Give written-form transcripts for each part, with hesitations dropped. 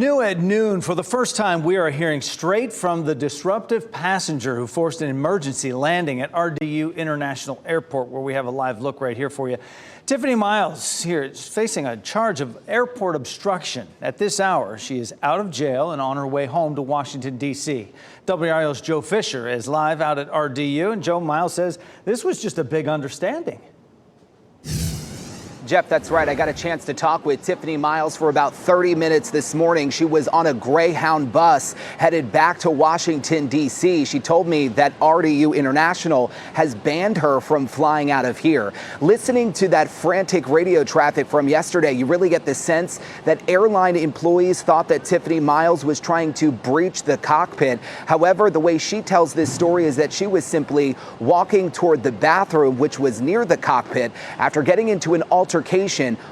New at noon, for the first time, we are hearing straight from the disruptive passenger who forced an emergency landing at RDU International Airport, where we have a live look right here for you. Tiffany Miles here is facing a charge of airport obstruction. At this hour, she is out of jail and on her way home to Washington, D.C. WRAL's Joe Fisher is live out at RDU, and Joe, Miles says this was just a big understanding. Jeff, that's right. I got a chance to talk with Tiffany Miles for about 30 minutes this morning. She was on a Greyhound bus headed back to Washington, D.C. She told me that RDU International has banned her from flying out of here. Listening to that frantic radio traffic from yesterday, you really get the sense that airline employees thought that Tiffany Miles was trying to breach the cockpit. However, the way she tells this story is that she was simply walking toward the bathroom, which was near the cockpit, after getting into an altercation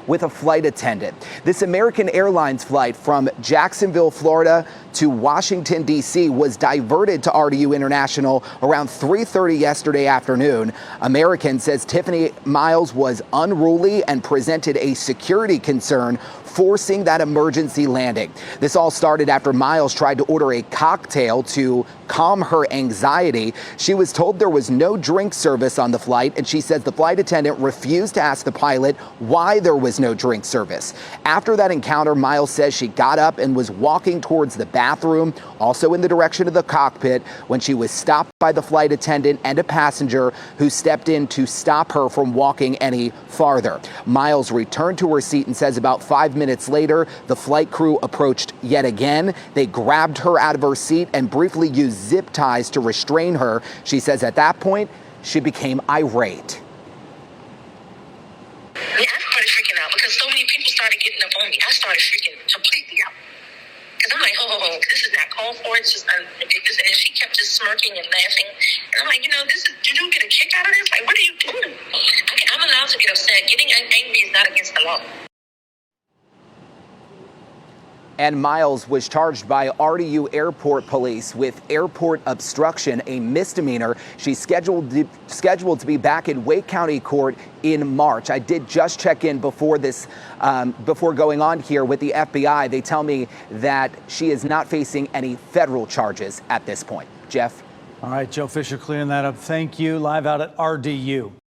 with a flight attendant. This American Airlines flight from Jacksonville, Florida to Washington, D.C. was diverted to RDU International around 3:30 yesterday afternoon. American says Tiffany Miles was unruly and presented a security concern, forcing that emergency landing. This all started after Miles tried to order a cocktail to calm her anxiety. She was told there was no drink service on the flight, and she says the flight attendant refused to ask the pilot why there was no drink service. After that encounter, Miles says she got up and was walking towards the bathroom, also in the direction of the cockpit, when she was stopped by the flight attendant and a passenger who stepped in to stop her from walking any farther. Miles returned to her seat and says about 5 minutes later, the flight crew approached yet again. They grabbed her out of her seat and briefly used zip ties to restrain her. She says at that point, she became irate. I started freaking out because so many people started getting up on me. I started freaking completely out. Because I'm like, oh, this is not called for. It's just ridiculous. And she kept just smirking and laughing. And I'm like, did you get a kick out of this? Like, what are you doing? I'm allowed to get upset. Getting angry is not against the law. And Miles was charged by RDU Airport Police with airport obstruction, a misdemeanor. She's scheduled to be back in Wake County Court in March. I did just check in before going on here with the FBI. They tell me that she is not facing any federal charges at this point. Jeff? All right, Joe Fisher clearing that up. Thank you. Live out at RDU.